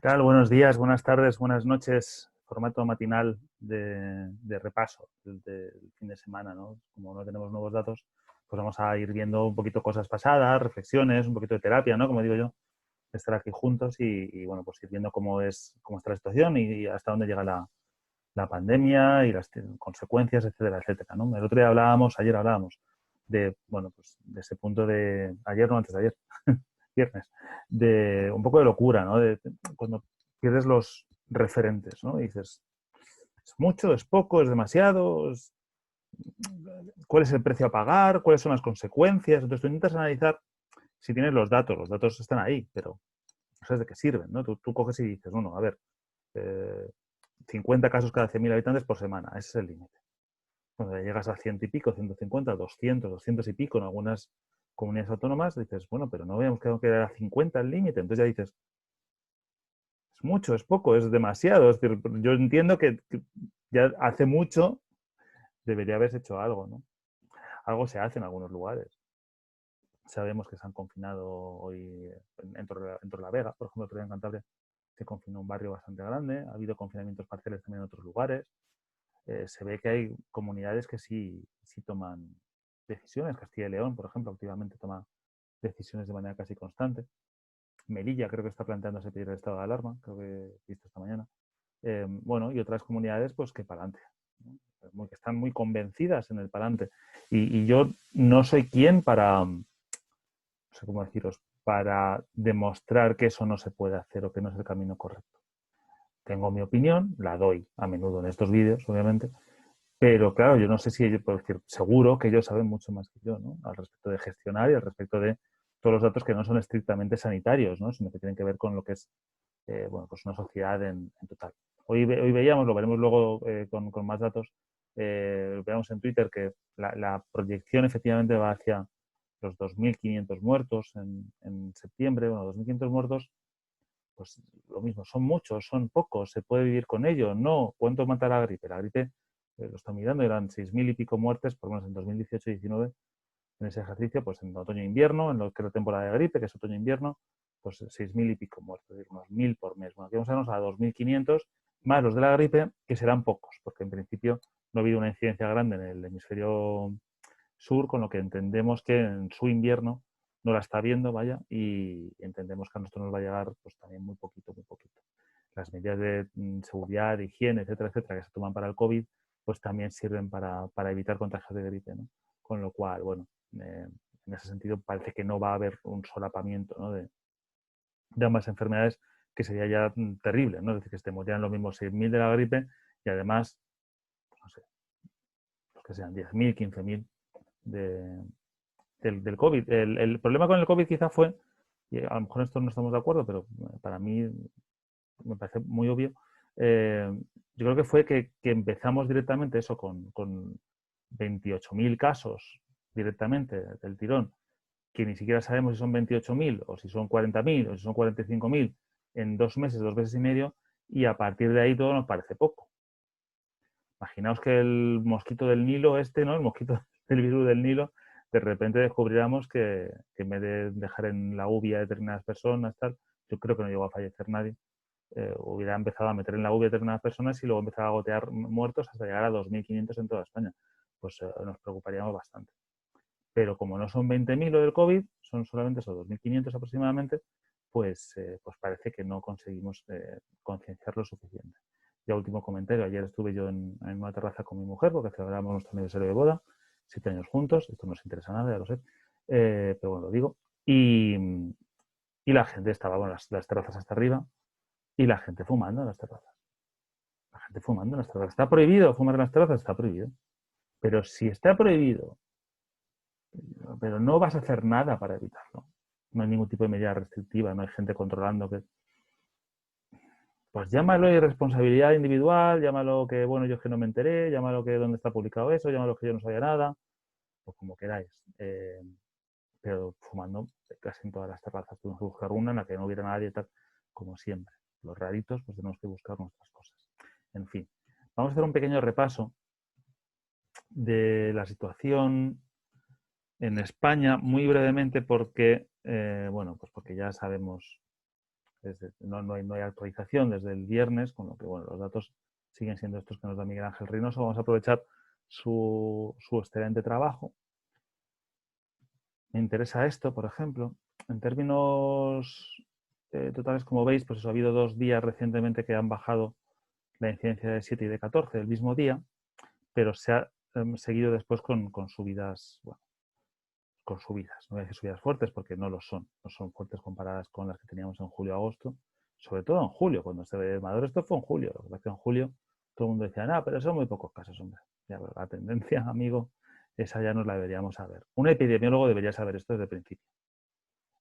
tal? Buenos días, buenas tardes, buenas noches. Formato matinal de repaso del fin de semana, ¿no? Como no tenemos nuevos datos, pues vamos a ir viendo un poquito cosas pasadas, reflexiones, un poquito de terapia, ¿no? Como digo yo, estar aquí juntos bueno, pues ir viendo cómo está la situación y hasta dónde llega la pandemia y las consecuencias, etcétera, etcétera, ¿no? Ayer hablábamos de, bueno, pues de ese punto ayer no, antes de ayer, viernes, de un poco de locura, ¿no? Cuando pierdes los referentes, ¿no? Y dices, ¿es mucho? ¿Es poco? ¿Es demasiado? ¿Cuál es el precio a pagar? ¿Cuáles son las consecuencias? Entonces tú intentas analizar si tienes los datos están ahí, pero no sabes de qué sirven, ¿no? Tú coges y dices, bueno, a ver, eh, 50 casos cada 100.000 habitantes por semana, ese es el límite. Cuando llegas a 100 y pico, 150, 200, 200 y pico en algunas comunidades autónomas, dices, bueno, pero no habíamos quedado que era 50 el límite. Entonces ya dices, es mucho, es poco, es demasiado. Es decir, yo entiendo que ya hace mucho debería haberse hecho algo, ¿no? Algo se hace en algunos lugares. Sabemos que se han confinado hoy en Torrelavega, por ejemplo, otro día en Cantabria se confinó un barrio bastante grande, ha habido confinamientos parciales también en otros lugares. Se ve que hay comunidades que sí toman decisiones. Castilla y León, por ejemplo, activamente toma decisiones de manera casi constante. Melilla creo que está planteándose pedir el estado de alarma, creo que he visto esta mañana. Bueno, y otras comunidades pues que para adelante, ¿no? Que están muy convencidas en el para adelante. Y yo no soy quien no sé cómo deciros, para demostrar que eso no se puede hacer o que no es el camino correcto. Tengo mi opinión, la doy a menudo en estos vídeos, obviamente, pero claro, yo no sé si ellos, puedo decir, seguro que ellos saben mucho más que yo, ¿no? Al respecto de gestionar y al respecto de todos los datos que no son estrictamente sanitarios, ¿no? Sino que tienen que ver con lo que es bueno, pues una sociedad en total. Hoy veíamos, lo veremos luego con más datos, veamos en Twitter que la proyección efectivamente va hacia los 2.500 muertos en septiembre, bueno, 2.500 muertos, pues lo mismo, son muchos, son pocos, se puede vivir con ello, no. ¿Cuánto mata la gripe? La gripe, lo estoy mirando, eran 6.000 y pico muertes, por lo menos en 2018 y 2019, en ese ejercicio, pues en otoño-invierno, en lo que es la temporada de gripe, que es otoño-invierno, pues 6.000 y pico muertos, es decir, unos 1.000 por mes. Bueno, aquí vamos a irnos a 2.500, más los de la gripe, que serán pocos, porque en principio no ha habido una incidencia grande en el hemisferio sur, con lo que entendemos que en su invierno no la está viendo, vaya, y entendemos que a nosotros nos va a llegar pues también muy poquito, muy poquito. Las medidas de seguridad, de higiene, etcétera, etcétera, que se toman para el COVID, pues también sirven para evitar contagios de gripe, ¿no? Con lo cual, bueno, en ese sentido parece que no va a haber un solapamiento, ¿no? de ambas enfermedades, que sería ya terrible, ¿no? Es decir, que estemos ya en los mismos 6.000 de la gripe y además, no sé, los que sean 10.000, 15.000 de, del COVID. El problema con el COVID quizá fue, y a lo mejor en esto no estamos de acuerdo, pero para mí me parece muy obvio, yo creo que fue que empezamos directamente eso con 28.000 casos directamente del tirón, que ni siquiera sabemos si son 28.000 o si son 40.000 o si son 45.000 en 2 meses, 2 meses y medio, y a partir de ahí todo nos parece poco. Imaginaos que el mosquito del Nilo ¿no? El mosquito del virus del Nilo, de repente descubriéramos que en vez de dejar en la UBI a determinadas personas, tal, yo creo que no llegó a fallecer nadie, hubiera empezado a meter en la UBI a determinadas personas y luego empezaba a gotear muertos hasta llegar a 2.500 en toda España. Pues nos preocuparíamos bastante. Pero como no son 20.000 lo del COVID, son solamente esos 2.500 aproximadamente, pues parece que no conseguimos concienciar lo suficiente. Ya último comentario, ayer estuve yo en una terraza con mi mujer porque celebramos nuestro aniversario de boda, 7 años juntos, esto no os interesa nada, ya lo sé, pero bueno, lo digo. Y la gente estaba, bueno, las terrazas hasta arriba, y la gente fumando en las terrazas. La gente fumando en las terrazas. ¿Está prohibido fumar en las terrazas? Está prohibido. Pero si está prohibido, pero no vas a hacer nada para evitarlo. No hay ningún tipo de medida restrictiva, no hay gente controlando que... Pues llámalo irresponsabilidad individual, llámalo que, bueno, yo es que no me enteré, llámalo que dónde está publicado eso, llámalo que yo no sabía nada, pues como queráis. Pero fumando casi en todas las terrazas. Tuvimos que buscar una en la que no hubiera nadie, tal, como siempre. Los raritos, pues tenemos que buscar nuestras cosas. En fin, vamos a hacer un pequeño repaso de la situación en España, muy brevemente, porque, bueno, pues porque ya sabemos no hay actualización desde el viernes, con lo que bueno, los datos siguen siendo estos que nos da Miguel Ángel Reynoso. Vamos a aprovechar su excelente trabajo. Me interesa esto, por ejemplo. En términos totales, como veis, pues eso, ha habido 2 días recientemente que han bajado la incidencia de 7 y de 14 el mismo día, pero se ha seguido después con subidas, bueno, con subidas. No voy a decir subidas fuertes porque no lo son. No son fuertes comparadas con las que teníamos en julio-agosto. Sobre todo en julio, cuando se ve Maduro. Esto fue en julio. Lo que pasa es que en julio todo el mundo decía, no, pero son muy pocos casos, hombre. Ya, la tendencia, amigo, esa ya nos la deberíamos saber. Un epidemiólogo debería saber esto desde el principio.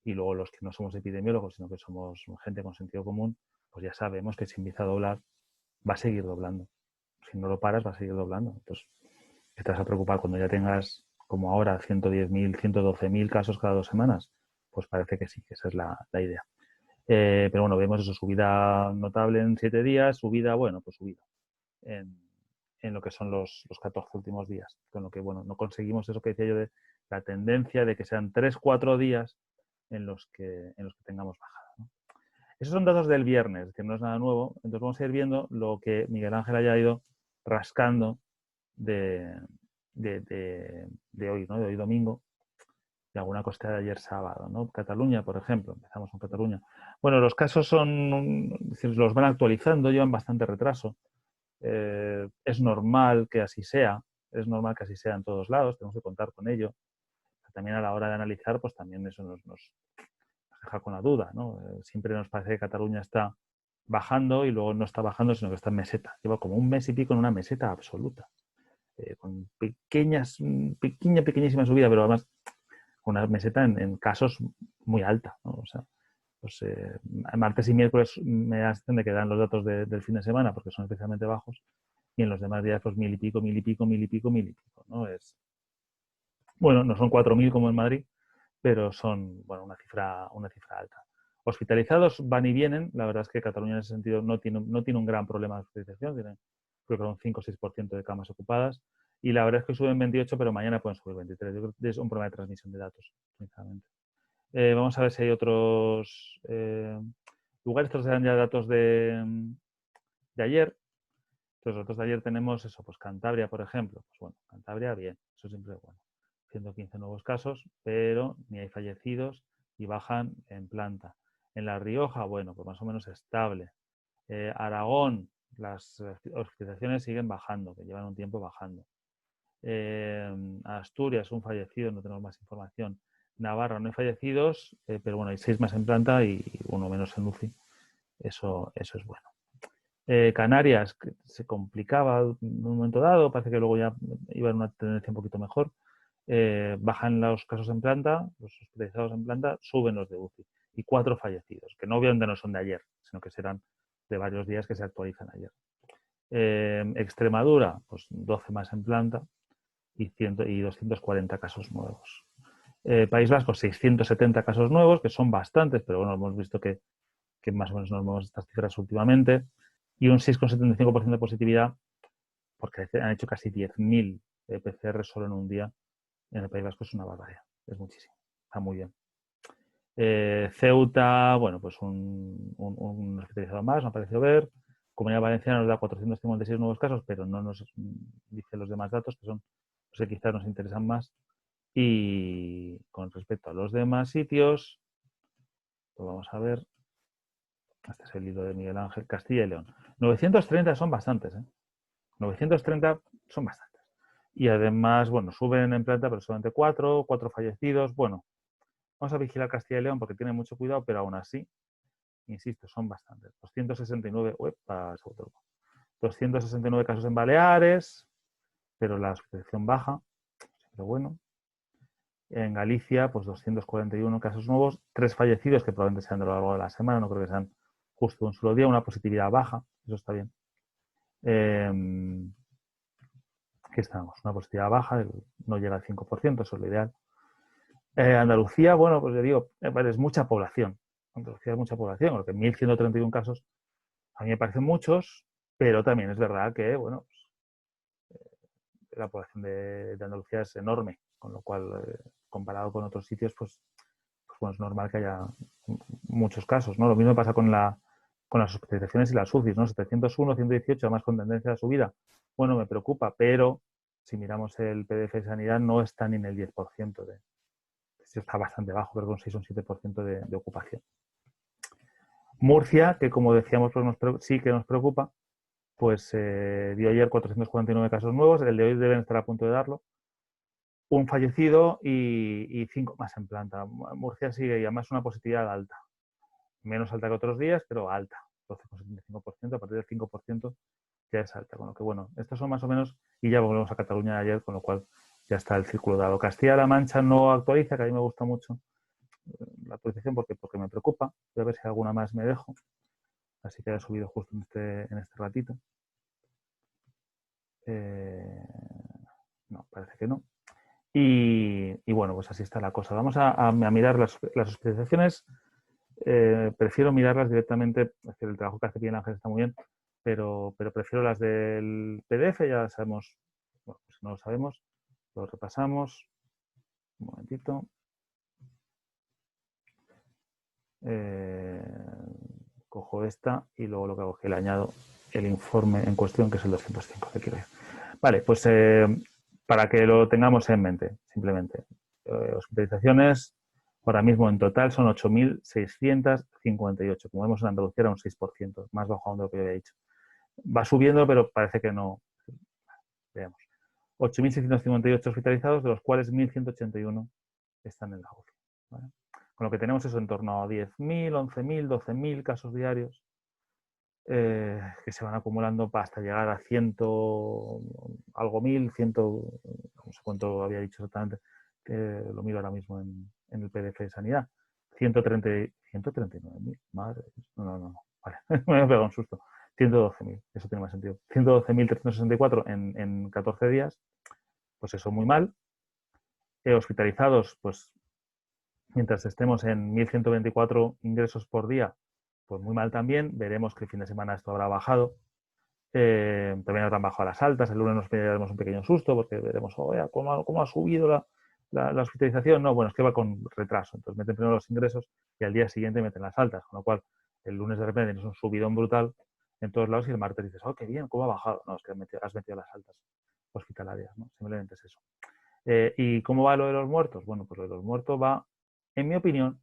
Y luego los que no somos epidemiólogos, sino que somos gente con sentido común, pues ya sabemos que si empieza a doblar, va a seguir doblando. Si no lo paras, va a seguir doblando. Entonces, ¿qué te vas a preocupar cuando ya tengas, como ahora, 110.000, 112.000 casos cada 2 semanas? Pues parece que sí, que esa es la idea. Pero bueno, vemos eso, subida notable en 7 días, subida, bueno, pues subida en lo que son los 14 últimos días. Con lo que, bueno, no conseguimos eso que decía yo de la tendencia de que sean 3-4 días en los que tengamos bajada, ¿no? Esos son datos del viernes, que no es nada nuevo. Entonces vamos a ir viendo lo que Miguel Ángel haya ido rascando de hoy, ¿no? De hoy domingo, y alguna cosita de ayer sábado, ¿no? Cataluña, por ejemplo, empezamos con Cataluña. Bueno, los casos los van actualizando, llevan bastante retraso. Es normal que así sea, es normal que así sea en todos lados, tenemos que contar con ello. También a la hora de analizar, pues también eso nos deja con la duda, ¿no? Siempre nos parece que Cataluña está bajando y luego no está bajando, sino que está en meseta. Lleva como un mes y pico en una meseta absoluta. Con pequeñísima subida, pero además una meseta en casos muy alta, ¿no? O sea, pues martes y miércoles me da la sensación de que dan los datos del fin de semana porque son especialmente bajos, y en los demás días pues 1.000 y pico, 1.000 y pico, 1.000 y pico, 1.000 y pico, ¿no? Bueno, no son 4.000 como en Madrid, pero son, bueno, una cifra alta. Hospitalizados van y vienen. La verdad es que Cataluña en ese sentido no tiene un gran problema de hospitalización. Tiene, creo que un 5 o 6% de camas ocupadas. Y la verdad es que suben 28, pero mañana pueden subir 23. Yo creo que es un problema de transmisión de datos, sinceramente. Vamos a ver si hay otros lugares. Estos serán ya datos de ayer. Los datos de ayer tenemos eso, pues Cantabria, por ejemplo. Pues bueno, Cantabria, bien. Eso siempre es bueno. 115 nuevos casos, pero ni hay fallecidos y bajan en planta. En La Rioja, bueno, pues más o menos estable. Aragón, las hospitalizaciones siguen bajando, que llevan un tiempo bajando. Asturias, un fallecido, no tenemos más información. Navarra, no hay fallecidos, pero bueno, hay 6 más en planta y 1 menos en UCI. Eso es bueno. Canarias, que se complicaba en un momento dado, parece que luego ya iba en una tendencia un poquito mejor. Bajan los casos en planta, los hospitalizados en planta, suben los de UCI. Y 4 fallecidos, que no obviamente no son de ayer, sino que serán de varios días que se actualizan ayer. Extremadura, pues 12 más en planta y 240 casos nuevos. País Vasco, 670 casos nuevos, que son bastantes, pero bueno, hemos visto que más o menos nos movemos estas cifras últimamente. Y un 6,75% de positividad, porque han hecho casi 10.000 PCR solo en un día. En el País Vasco es una barbaridad, es muchísimo, está muy bien. Ceuta, bueno, pues un hospitalizado más, me ha parecido ver. Comunidad Valenciana nos da 456 nuevos casos, pero no nos dice los demás datos, que son los que quizás nos interesan más. Y con respecto a los demás sitios, pues vamos a ver. Este es el hilo de Miguel Ángel. Castilla y León. 930 son bastantes, ¿eh? 930 son bastantes. Y además, bueno, suben en planta, pero solamente 4 fallecidos. Bueno, vamos a vigilar Castilla y León porque tiene mucho cuidado, pero aún así, insisto, son bastantes. 269, 269 casos en Baleares, pero la hospitalización baja, pero bueno. En Galicia, pues 241 casos nuevos, 3 fallecidos que probablemente sean de lo largo de la semana, no creo que sean justo un solo día, una positividad baja, eso está bien. Aquí estamos, una positividad baja, no llega al 5%, eso es lo ideal. Andalucía, bueno, pues le digo, es mucha población. Andalucía es mucha población, porque 1.131 casos a mí me parecen muchos, pero también es verdad que, bueno, la población de Andalucía es enorme, con lo cual, comparado con otros sitios, pues bueno, es normal que haya muchos casos, ¿no? Lo mismo pasa con las hospitalizaciones y las UCIs, ¿no? 701, 118, además con tendencia a subida. Bueno, me preocupa, pero si miramos el PDF de sanidad no está ni en el 10% está bastante bajo, creo que un 6 o un 7% de ocupación. Murcia, que como decíamos pues sí que nos preocupa, pues dio ayer 449 casos nuevos, el de hoy deben estar a punto de darlo, un fallecido y 5 más en planta. Murcia sigue y además una positividad alta, menos alta que otros días, pero alta, 12,75%, a partir del 5% ya es alta, con lo que bueno, estos son más o menos, y ya volvemos a Cataluña de ayer, con lo cual ya está el círculo dado. Castilla-La Mancha no actualiza, que a mí me gusta mucho la actualización porque me preocupa. Voy a ver si alguna más me dejo. Así que ha subido justo en este ratito. No, parece que no. Y bueno, pues así está la cosa. Vamos a mirar las hospitalizaciones. Prefiero mirarlas directamente. Es decir, el trabajo que hace bien Ángel está muy bien, pero prefiero las del PDF. Ya sabemos, bueno, pues si no lo sabemos, lo repasamos. Un momentito. Cojo esta y luego lo que hago es que le añado el informe en cuestión, que es el 205 que quiero ir. Vale, pues para que lo tengamos en mente, simplemente. Hospitalizaciones, ahora mismo en total son 8.658. Como vemos en Andalucía era un 6%, más bajo de lo que yo había dicho. Va subiendo, pero parece que no. Veamos. 8.658 hospitalizados, de los cuales 1.181 están en la UCI. ¿Vale? Con lo que tenemos eso en torno a 10.000, 11.000, 12.000 casos diarios que se van acumulando hasta llegar a 100 algo mil, 100, no sé cuánto había dicho exactamente, lo miro ahora mismo en el PDF de sanidad, 139.000, madre, no, vale, me he pegado un susto, 112.000, eso tiene más sentido, 112.364 en 14 días, pues eso muy mal, hospitalizados, pues mientras estemos en 1.124 ingresos por día, pues muy mal también. Veremos que el fin de semana esto habrá bajado. También habrán bajado las altas. El lunes nos pegaremos un pequeño susto porque veremos cómo ha subido la hospitalización. No, bueno, es que va con retraso. Entonces meten primero los ingresos y al día siguiente meten las altas. Con lo cual, el lunes de repente tienes un subidón brutal en todos lados y el martes dices, oh, qué bien, ¿cómo ha bajado? No, es que has metido las altas hospitalarias, ¿no? Simplemente es eso. ¿Y cómo va lo de los muertos? Bueno, pues lo de los muertos va, en mi opinión,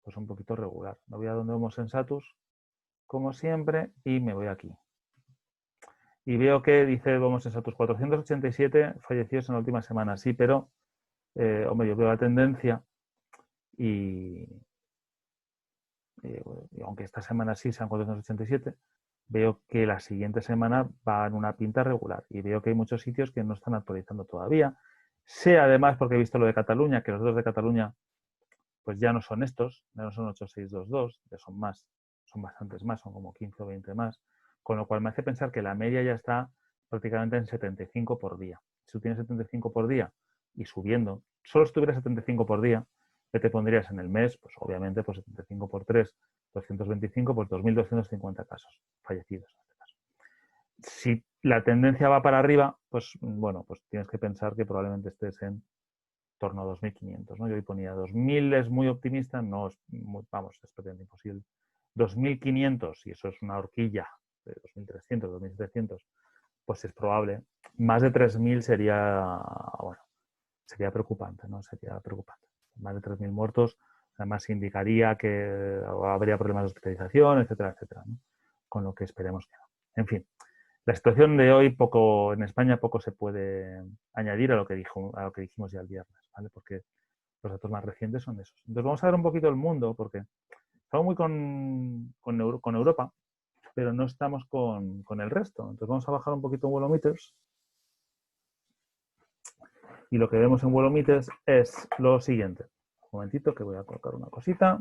pues un poquito regular. Me voy a donde Homo sensatus, como siempre, y me voy aquí. Y veo que dice Homo sensatus 487 fallecidos en la última semana. Sí, pero, hombre, yo veo la tendencia y aunque esta semana sí sean 487, veo que la siguiente semana va en una pinta regular y veo que hay muchos sitios que no están actualizando todavía. Sé además, porque he visto lo de Cataluña, que los datos de Cataluña pues ya no son estos, ya no son 8622, ya son más, son bastantes más, son como 15 o 20 más, con lo cual me hace pensar que la media ya está prácticamente en 75 por día. Si tú tienes 75 por día y subiendo, solo si tuvieras 75 por día, ¿qué te pondrías en el mes? Pues obviamente pues 75 por 3, 225, pues 2.250 casos fallecidos en este caso. Si la tendencia va para arriba, pues bueno, pues tienes que pensar que probablemente estés en torno a 2.500, ¿no? Yo hoy ponía 2.000 es muy optimista, no es, vamos, es prácticamente imposible. 2.500, y eso es una horquilla de 2.300, 2.700, pues es probable. Más de 3.000 sería, bueno, sería preocupante, ¿no? Sería preocupante. Más de 3.000 muertos, además indicaría que habría problemas de hospitalización, etcétera, etcétera, ¿no? Con lo que esperemos que no. En fin, la situación de hoy en España poco se puede añadir a lo que dijimos ya el viernes, ¿vale? Porque los datos más recientes son esos. Entonces vamos a ver un poquito el mundo, porque estamos muy con Europa, pero no estamos con el resto. Entonces vamos a bajar un poquito en Worldometers. Y lo que vemos en Worldometers es lo siguiente. Un momentito que voy a colocar una cosita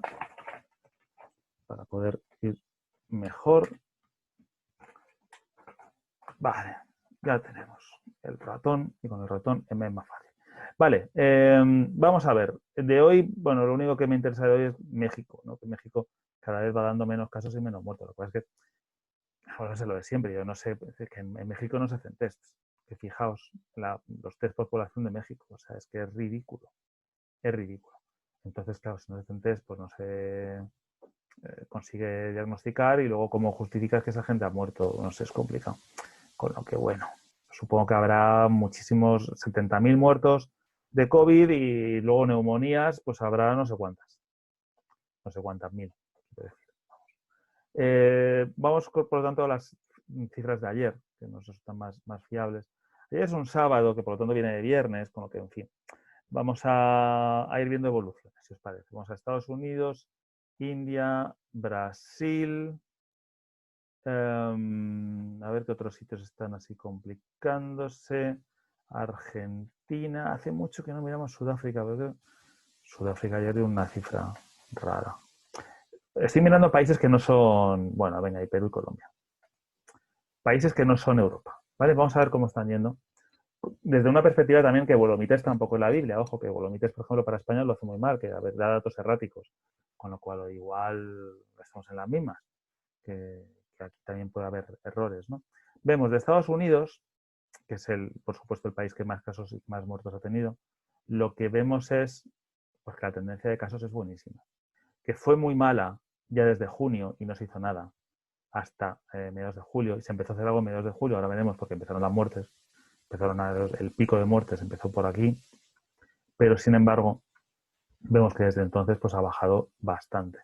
para poder ir mejor. Vale, ya tenemos el ratón y con el ratón es más fácil. Vale, vamos a ver. De hoy, bueno, lo único que me interesa de hoy es México, ¿no? Que México cada vez va dando menos casos y menos muertos. Lo que pasa es que, ahora es lo de siempre, yo no sé, es que en México no se hacen tests. Que fijaos, los test por población de México, o sea, es que es ridículo. Es ridículo. Entonces, claro, si no se hacen test, pues no se consigue diagnosticar y luego cómo justificas que esa gente ha muerto, no sé, es complicado. Con lo que, bueno, supongo que habrá muchísimos, 70.000 muertos de COVID y luego neumonías, pues habrá no sé cuántas mil. Quiero decir. Vamos, por lo tanto, a las cifras de ayer, que nos resultan más fiables. Ayer es un sábado, que por lo tanto viene de viernes, con lo que, en fin, vamos a ir viendo evoluciones, si os parece. Vamos a Estados Unidos, India, Brasil. A ver qué otros sitios están así complicándose. Argentina. Hace mucho que no miramos Sudáfrica, pero Sudáfrica ayer dio una cifra rara. Estoy mirando países que no son, bueno, venga, y Perú y Colombia. Países que no son Europa, ¿vale? Vamos a ver cómo están yendo. Desde una perspectiva también que Bolomites tampoco en la Biblia. Ojo, que Bolomites, por ejemplo, para España lo hace muy mal, que a ver, da datos erráticos. Con lo cual, igual estamos en las mismas, que aquí también puede haber errores, ¿no? Vemos de Estados Unidos, que es, por supuesto, el país que más casos y más muertos ha tenido, lo que vemos es pues, que la tendencia de casos es buenísima. Que fue muy mala ya desde junio y no se hizo nada hasta mediados de julio, y se empezó a hacer algo en mediados de julio, ahora veremos porque empezaron las muertes, el pico de muertes empezó por aquí, pero sin embargo vemos que desde entonces pues ha bajado bastante,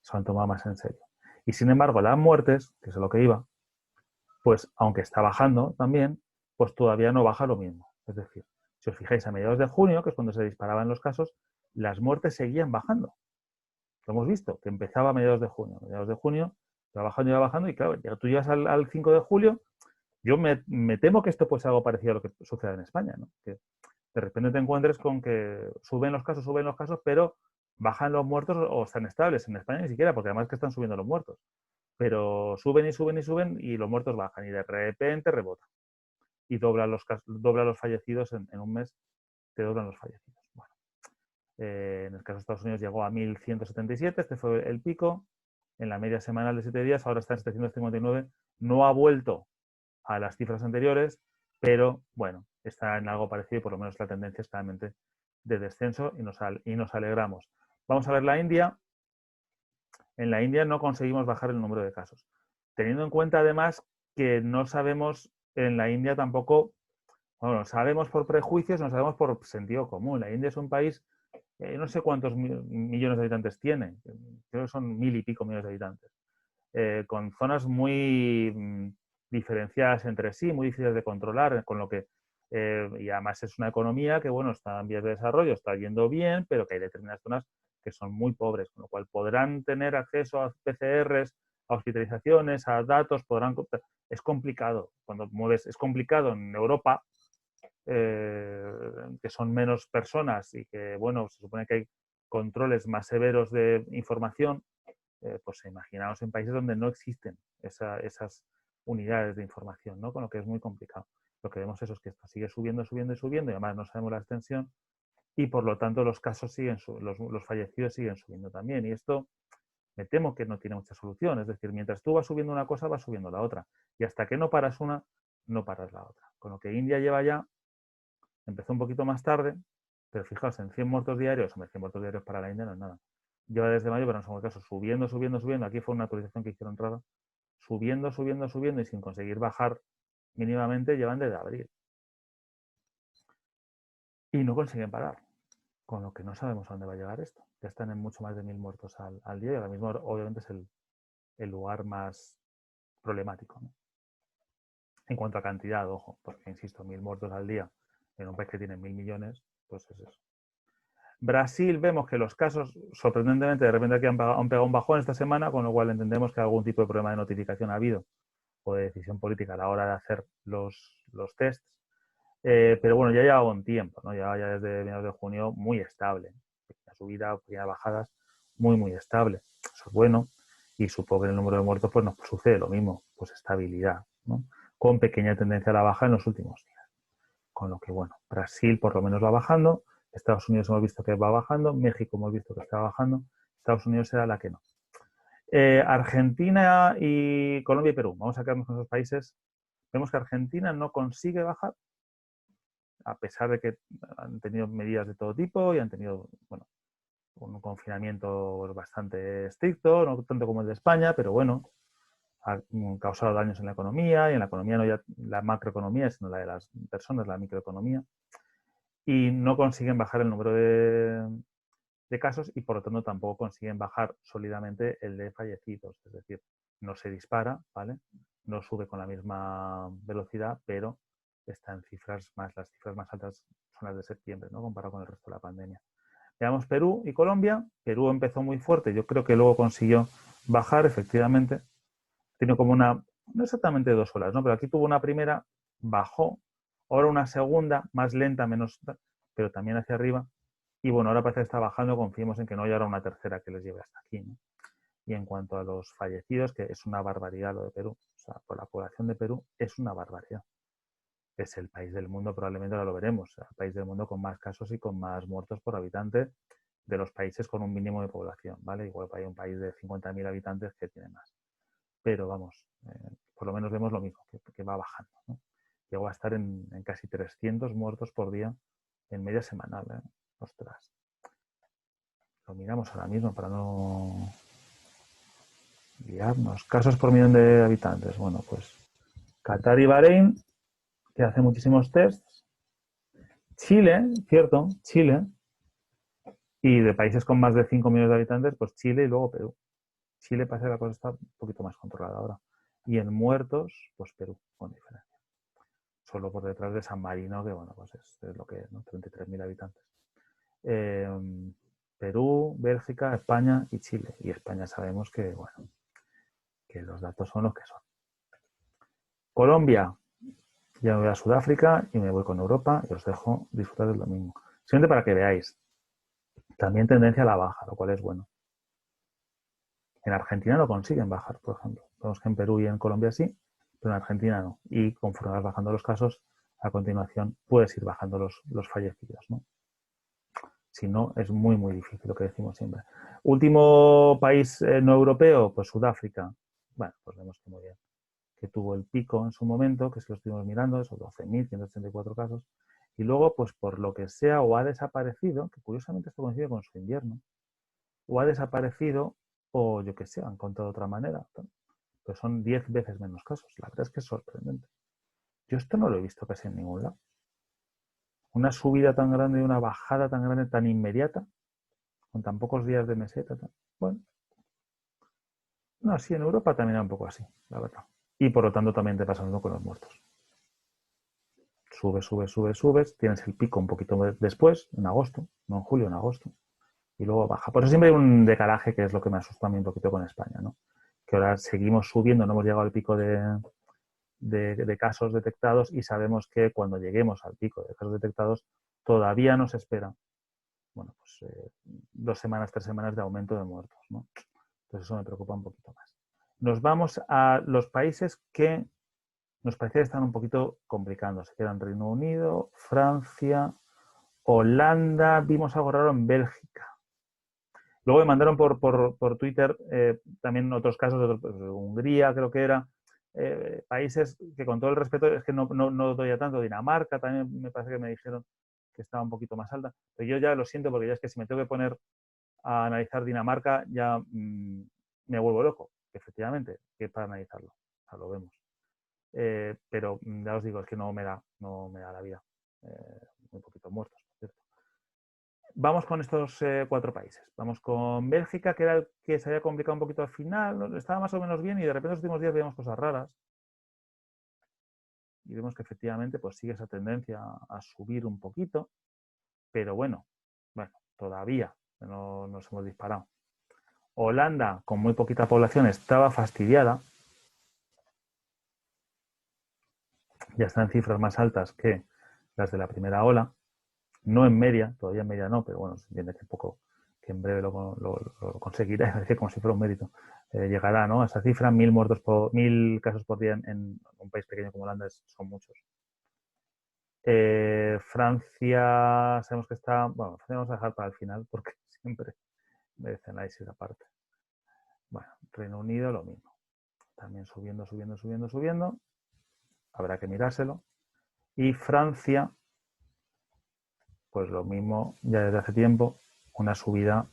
se han tomado más en serio. Y sin embargo las muertes, que es lo que iba, pues aunque está bajando también, pues todavía no baja lo mismo. Es decir, si os fijáis a mediados de junio, que es cuando se disparaban los casos, las muertes seguían bajando. Lo hemos visto, que empezaba a mediados de junio. A mediados de junio iba bajando y claro, ya tú llegas al 5 de julio, yo me temo que esto puede ser algo parecido a lo que sucede en España, ¿no? Que de repente te encuentres con que suben los casos, pero bajan los muertos o están estables. En España ni siquiera, porque además que están subiendo los muertos. Pero suben y suben y suben y los muertos bajan y de repente rebotan. Y doblan los fallecidos en un mes, te doblan los fallecidos. Bueno, en el caso de Estados Unidos llegó a 1.177, este fue el pico. En la media semanal de 7 días, ahora está en 759. No ha vuelto a las cifras anteriores, pero bueno, está en algo parecido y por lo menos la tendencia es claramente de descenso y nos alegramos. Vamos a ver la India. En la India no conseguimos bajar el número de casos. Teniendo en cuenta además que no sabemos en la India tampoco, bueno, sabemos por prejuicios, no sabemos por sentido común. La India es un país, no sé cuántos millones de habitantes tiene, creo que son 1.000 y pico millones de habitantes, con zonas muy diferenciadas entre sí, muy difíciles de controlar, con lo que, y además es una economía que, bueno, está en vías de desarrollo, está yendo bien, pero que hay determinadas zonas que son muy pobres, con lo cual podrán tener acceso a PCRs, a hospitalizaciones, a datos, es complicado. Cuando mueves, es complicado en Europa, que son menos personas y que, bueno, se supone que hay controles más severos de información, pues imaginaos en países donde no existen esas unidades de información, ¿no? Con lo que es muy complicado. Lo que vemos es que esto sigue subiendo, subiendo y subiendo, y además no sabemos la extensión, y por lo tanto los casos siguen, los fallecidos siguen subiendo también. Y esto me temo que no tiene mucha solución. Es decir, mientras tú vas subiendo una cosa, vas subiendo la otra. Y hasta que no paras una, no paras la otra. Con lo que India lleva ya, empezó un poquito más tarde, pero fijaos, en 100 muertos diarios, hombre, 100 muertos diarios para la India no es nada. Lleva desde mayo, pero no somos casos, subiendo, subiendo, subiendo. Aquí fue una actualización que hicieron rara. Subiendo, subiendo, subiendo y sin conseguir bajar mínimamente, llevan desde abril. Y no consiguen parar. Con lo que no sabemos a dónde va a llegar esto. Ya están en mucho más de 1.000 muertos al día y ahora mismo obviamente es el lugar más problemático, ¿no? En cuanto a cantidad, ojo, porque insisto, 1.000 muertos al día en un país que tiene 1.000 millones, pues es eso. Brasil, vemos que los casos, sorprendentemente, de repente aquí han pegado un bajón esta semana, con lo cual entendemos que algún tipo de problema de notificación ha habido o de decisión política a la hora de hacer los tests. Pero bueno, ya llevaba un tiempo, ¿no? Ya desde mediados de junio muy estable. Pequeña subida, pequeñas bajadas, muy, muy estable. Eso es bueno. Y supongo que en el número de muertos pues nos sucede lo mismo, pues estabilidad, ¿no? Con pequeña tendencia a la baja en los últimos días. Con lo que, bueno, Brasil por lo menos va bajando, Estados Unidos hemos visto que va bajando, México hemos visto que está bajando, Estados Unidos será la que no. Argentina y Colombia y Perú, vamos a quedarnos con esos países. Vemos que Argentina no consigue bajar, a pesar de que han tenido medidas de todo tipo y han tenido, bueno, un confinamiento pues, bastante estricto, no tanto como el de España, pero bueno, ha causado daños en la economía, y en la economía no ya la macroeconomía, sino la de las personas, la microeconomía, y no consiguen bajar el número de casos y por lo tanto tampoco consiguen bajar sólidamente el de fallecidos, es decir, no se dispara, ¿vale? No sube con la misma velocidad, pero está en las cifras más altas son las de septiembre, ¿no? Comparado con el resto de la pandemia. Veamos Perú y Colombia. Perú empezó muy fuerte, yo creo que luego consiguió bajar, efectivamente. Tiene como una, no exactamente 2 olas, ¿no? Pero aquí tuvo una primera, bajó, ahora una segunda, más lenta, menos, pero también hacia arriba. Y bueno, ahora parece que está bajando, confiemos en que no haya ahora una tercera que les lleve hasta aquí, ¿no? Y en cuanto a los fallecidos, que es una barbaridad lo de Perú, o sea, por la población de Perú es una barbaridad. Es el país del mundo, probablemente ahora lo veremos, el país del mundo con más casos y con más muertos por habitante de los países con un mínimo de población, ¿vale? Igual hay un país de 50.000 habitantes que tiene más. Pero vamos, por lo menos vemos lo mismo, que va bajando, ¿no? Llegó a estar en casi 300 muertos por día en media semanal, ¿eh? Ostras. Lo miramos ahora mismo para no guiarnos. Casos por millón de habitantes. Bueno, pues Qatar y Bahrein, que hace muchísimos tests. Chile, cierto, Chile. Y de países con más de 5 millones de habitantes, pues Chile y luego Perú. Chile parece que la cosa está un poquito más controlada ahora. Y en muertos, pues Perú, con diferencia. Solo por detrás de San Marino, que bueno, pues es lo que es, ¿no? 33.000 habitantes. Eh, Perú, Bélgica, España y Chile. Y España sabemos que, bueno, que los datos son los que son. Colombia, ya me voy a Sudáfrica y me voy con Europa y os dejo disfrutar del domingo. Simplemente para que veáis, también tendencia a la baja, lo cual es bueno. En Argentina no consiguen bajar, por ejemplo. Vemos que en Perú y en Colombia sí, pero en Argentina no. Y conforme vas bajando los casos, a continuación puedes ir bajando los fallecidos, ¿no? Si no, es muy, muy difícil, lo que decimos siempre. Último país no europeo, pues Sudáfrica. Bueno, pues vemos que muy bien. Que tuvo el pico en su momento, que es que lo estuvimos mirando, esos 12.184 casos. Y luego, pues por lo que sea, o ha desaparecido, que curiosamente esto coincide con su invierno, o ha desaparecido, o yo que sé, han contado de otra manera. Pero son 10 veces menos casos. La verdad es que es sorprendente. Yo esto no lo he visto casi en ningún lado. Una subida tan grande y una bajada tan grande, tan inmediata, con tan pocos días de meseta. Bueno, no, sí, en Europa también era un poco así, la verdad. Y por lo tanto también te pasa lo mismo con los muertos. Subes, tienes el pico un poquito después, en agosto, no en julio, en agosto, y luego baja. Por eso siempre hay un decalaje que es lo que me asusta a mí un poquito con España, ¿no? Que ahora seguimos subiendo, no hemos llegado al pico de casos detectados y sabemos que cuando lleguemos al pico de casos detectados todavía nos espera, bueno, pues 2 semanas, 3 semanas de aumento de muertos, ¿no? Entonces eso me preocupa un poquito más. Nos vamos a los países que nos parece que están un poquito complicando. Se quedan Reino Unido, Francia, Holanda, vimos algo raro en Bélgica. Luego me mandaron por Twitter también otros casos, pues, Hungría creo que era, países que con todo el respeto es que no doy a tanto. Dinamarca también me parece que me dijeron que estaba un poquito más alta. Pero yo ya lo siento porque ya es que si me tengo que poner a analizar Dinamarca ya me vuelvo loco, efectivamente, que para analizarlo. O sea, lo vemos. Pero ya os digo, es que no me da la vida. Muy poquitos muertos, por cierto. Vamos con estos 4 países. Vamos con Bélgica, que era el que se había complicado un poquito al final, ¿no? Estaba más o menos bien y de repente en los últimos días veíamos cosas raras. Y vemos que efectivamente pues sigue esa tendencia a subir un poquito, pero bueno, todavía no nos hemos disparado. Holanda, con muy poquita población, estaba fastidiada. Ya está en cifras más altas que las de la primera ola. No en media, todavía en media no, pero bueno, se entiende que poco, que en breve lo conseguirá, es decir, como si fuera un mérito. Llegará, ¿no? A esa cifra, 1.000 casos por día en un país pequeño como Holanda son muchos. Francia, sabemos que está, bueno, Francia vamos a dejar para el final porque siempre merece análisis aparte. Bueno, Reino Unido lo mismo. También subiendo. Habrá que mirárselo. Y Francia, pues lo mismo, ya desde hace tiempo, una subida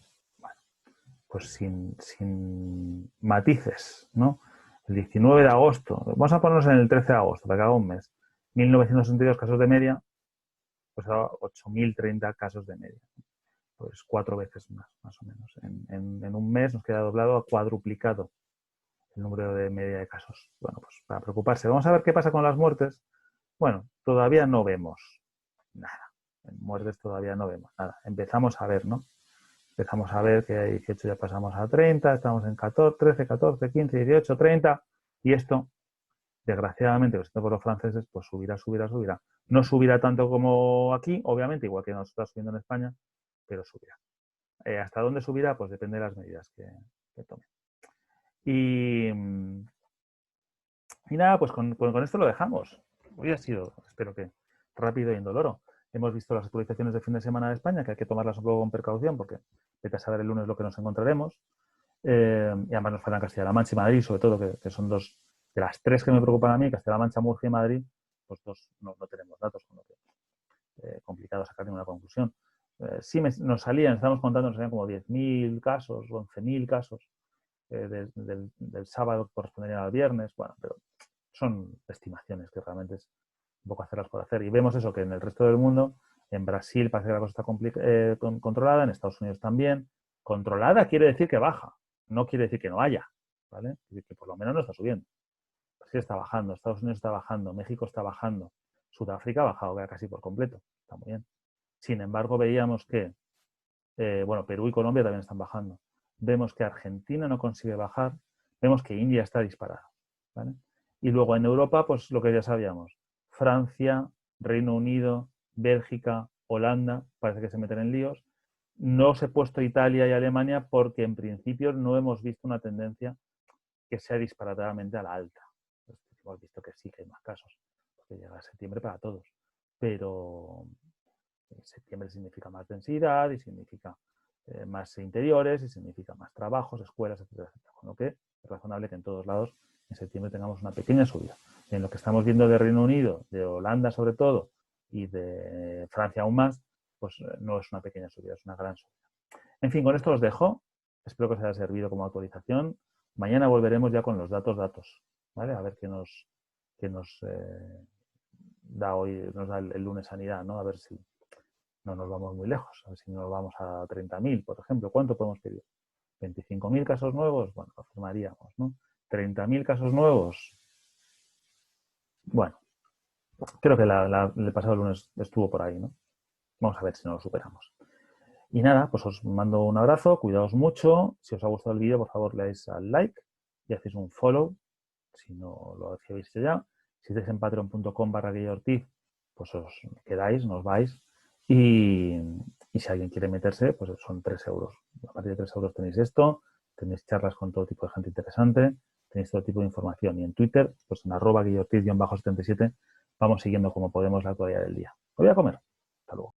pues sin matices, ¿no? El 19 de agosto, vamos a ponernos en el 13 de agosto, para que haga un mes, 1.962 casos de media, pues ahora 8.030 casos de media. Pues 4 veces más o menos. En un mes nos queda doblado a cuadruplicado el número de media de casos. Bueno, pues para preocuparse. Vamos a ver qué pasa con las muertes. Bueno, todavía no vemos nada. En muertes todavía no vemos nada. Empezamos a ver, ¿no? Empezamos a ver que hay 18, ya pasamos a 30, estamos en 14, 13, 14, 15, 18, 30, y esto, desgraciadamente, lo siento por los franceses, pues subirá. No subirá tanto como aquí, obviamente, igual que nos está subiendo en España, pero subirá. ¿Hasta dónde subirá? Pues depende de las medidas que tomen. Y nada, pues con esto lo dejamos. Hoy ha sido, espero que rápido y indoloro. Hemos visto las actualizaciones de fin de semana de España, que hay que tomarlas un poco con precaución, porque vete a saber el lunes lo que nos encontraremos. Y además nos faltan Castilla-La Mancha y Madrid, sobre todo, que son dos de las tres que me preocupan a mí, Castilla-La Mancha, Murcia y Madrid, pues dos no tenemos datos, con lo que complicado sacar ninguna conclusión. Sí nos salían, estamos contando, nos salían como 10.000 casos, 11.000 casos del sábado que corresponderían al viernes, bueno, pero son estimaciones que realmente es un poco hacerlas por hacer. Y vemos eso, que en el resto del mundo, en Brasil parece que la cosa está controlada, en Estados Unidos también. Controlada quiere decir que baja, no quiere decir que no haya, ¿vale? Quiere decir que por lo menos no está subiendo. Brasil está bajando, Estados Unidos está bajando, México está bajando, Sudáfrica ha bajado casi por completo, está muy bien. Sin embargo, veíamos que, bueno, Perú y Colombia también están bajando. Vemos que Argentina no consigue bajar, vemos que India está disparada, ¿vale? Y luego en Europa, pues lo que ya sabíamos, Francia, Reino Unido, Bélgica, Holanda, parece que se meten en líos. No os he puesto Italia y Alemania porque en principio no hemos visto una tendencia que sea disparatadamente a la alta. Hemos visto que sí, que hay más casos, porque llega septiembre para todos. Pero septiembre significa más densidad y significa más interiores y significa más trabajos, escuelas, etcétera, etcétera. Con lo que es razonable que en todos lados en septiembre tengamos una pequeña subida. En lo que estamos viendo de Reino Unido, de Holanda sobre todo, y de Francia aún más, pues no es una pequeña subida, es una gran subida. En fin, con esto os dejo. Espero que os haya servido como actualización. Mañana volveremos ya con los datos, ¿vale? A ver qué nos da hoy, nos da el lunes sanidad, ¿no? A ver si no nos vamos muy lejos, a ver si nos vamos a 30.000, por ejemplo. ¿Cuánto podemos pedir? ¿25.000 casos nuevos? Bueno, lo afirmaríamos, ¿no? ¿30.000 casos nuevos? Bueno, creo que el pasado lunes estuvo por ahí, ¿no? Vamos a ver si no lo superamos. Y nada, pues os mando un abrazo, cuidaos mucho. Si os ha gustado el vídeo, por favor, le dais al like y hacéis un follow, si no lo habéis hecho ya. Si estáis en patreon.com/GuilloOrtiz, pues os quedáis, nos vais. Y si alguien quiere meterse, pues son 3 euros. A partir de 3 euros tenéis esto, tenéis charlas con todo tipo de gente interesante, tenéis todo tipo de información. Y en Twitter, pues en @GuilloOrtiz_77, vamos siguiendo como podemos la actualidad del día. Me voy a comer. Hasta luego.